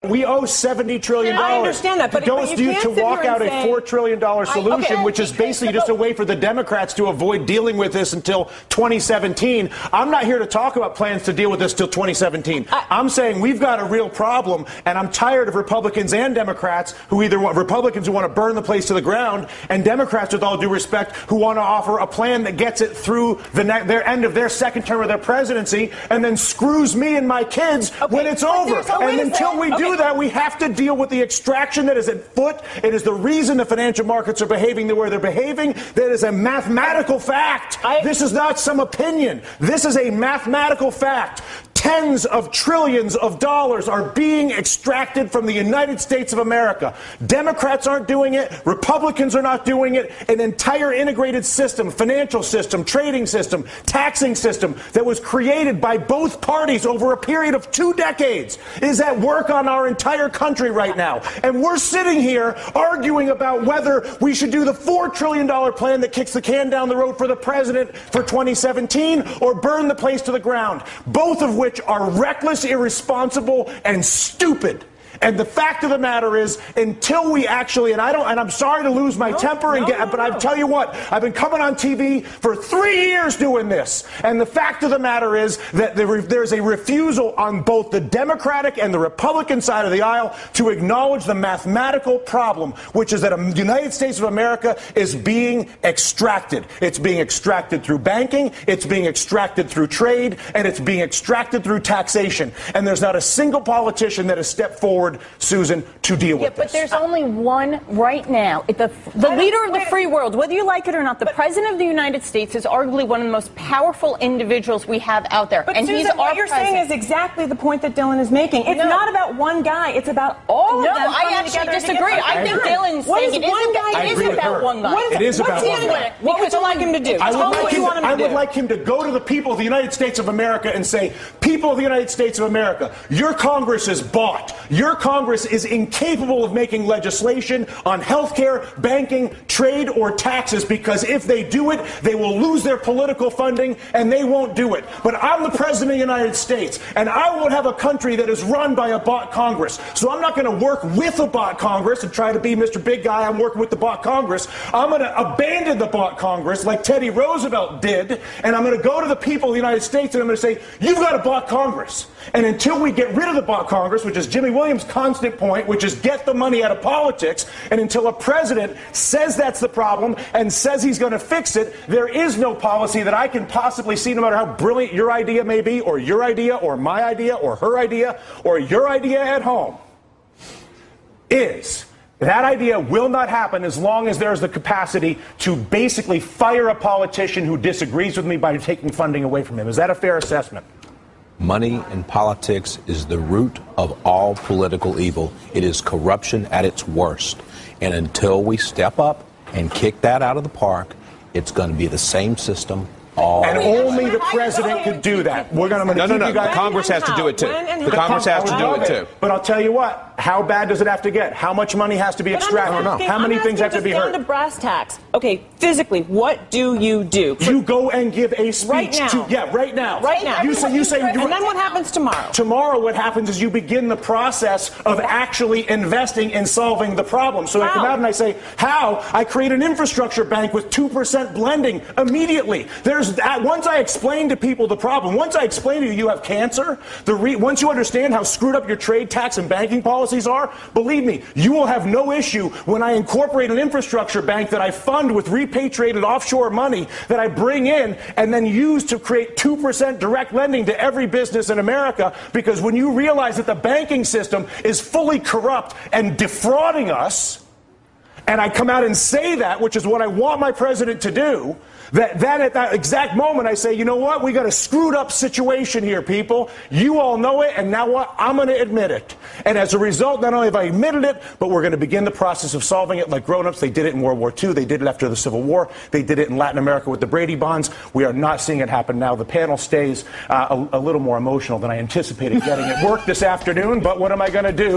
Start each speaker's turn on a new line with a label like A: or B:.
A: We owe $70 trillion.
B: I understand that, but
A: to walk out a $4 trillion solution, which is basically just a way for the Democrats to avoid dealing with this until 2017. I'm not here to talk about plans to deal with this till 2017. I'm saying we've got a real problem, and I'm tired of Republicans and Democrats who either want Republicans who want to burn the place to the ground, and Democrats, with all due respect, who want to offer a plan that gets it through their end of their second term of their presidency, and then screws me and my kids when it's over. And until we do that, we have to deal with the extraction that is at foot. It is the reason the financial markets are behaving the way they're behaving. That is a mathematical fact. This is not some opinion. This is a mathematical fact. Tens of trillions of dollars are being extracted from the United States of America. Democrats aren't doing it. Republicans are not doing it. An entire integrated system, financial system, trading system, taxing system that was created by both parties over a period of 2 decades is at work on our entire country right now. And we're sitting here arguing about whether we should do the $4 trillion plan that kicks the can down the road for the president for 2017 or burn the place to the ground, both of which are reckless, irresponsible, and stupid. And the fact of the matter is, until we actually, and I'm sorry to lose my temper, but I tell you what, I've been coming on TV for 3 years doing this. And the fact of the matter is that there's a refusal on both the Democratic and the Republican side of the aisle to acknowledge the mathematical problem, which is that the United States of America is being extracted. It's being extracted through banking, it's being extracted through trade, and it's being extracted through taxation. And there's not a single politician that has stepped forward, Susan, to deal with this.
C: But there's only one right now. The leader of the free world, whether you like it or not, the President of the United States is arguably one of the most powerful individuals we have out there.
B: But and Susan, he's what you're saying is exactly the point that Dylan is making. It's not about one guy. It's about all of them.
C: No, I actually disagree. I think Dylan's saying it is about one guy.
A: It is about one guy.
B: What would you like him to do?
A: I would like him to go to the people of the United States of America and say, people of the United States of America, your Congress is bought. Your Congress is incapable of making legislation on health care, banking, trade, or taxes, because if they do it, they will lose their political funding, and they won't do it. But I'm the President of the United States, and I won't have a country that is run by a bought Congress. So I'm not going to work with a bought Congress and try to be Mr. Big Guy. I'm working with the bought Congress. I'm going to abandon the bought Congress like Teddy Roosevelt did, and I'm going to go to the people of the United States, and I'm going to say, you've got a bought Congress. And until we get rid of the bought Congress, which is Jimmy Williams' constant point, which is get the money out of politics, and until a president says that's the problem and says he's going to fix it, there is no policy that I can possibly see, no matter how brilliant your idea may be, or your idea, or my idea, or her idea, or your idea at home, is that idea will not happen as long as there's the capacity to basically fire a politician who disagrees with me by taking funding away from him. Is that a fair assessment?
D: Money in politics is the root of all political evil. It is corruption at its worst. And until we step up and kick that out of the park, it's going to be the same system all
A: and only the president could do that. We're going to
D: No. Congress has to do it too. The Congress has to do it too.
A: But I'll tell you what. How bad does it have to get? How much money has to be extracted? How many things have to be heard?
B: Down to brass tacks. Okay, physically, what do? You
A: go and give a speech
B: right now.
A: Right now.
B: Right now.
A: You say.
B: And then what happens tomorrow?
A: Tomorrow, what happens is you begin the process of actually investing in solving the problem. So I come out and I say, how? I create an infrastructure bank with 2% blending immediately. Once I explain to people the problem, once I explain to you have cancer, once you understand how screwed up your trade, tax, and banking policies are, believe me, you will have no issue when I incorporate an infrastructure bank that I fund with repatriated offshore money that I bring in and then use to create 2% direct lending to every business in America. Because when you realize that the banking system is fully corrupt and defrauding us, and I come out and say that, which is what I want my president to do, then at that exact moment I say, you know what, we got a screwed up situation here, people. You all know it, and now what? I'm going to admit it. And as a result, not only have I admitted it, but we're going to begin the process of solving it like grown-ups. They did it in World War II. They did it after the Civil War. They did it in Latin America with the Brady bonds. We are not seeing it happen now. The panel stays a little more emotional than I anticipated getting at work this afternoon, but what am I going to do?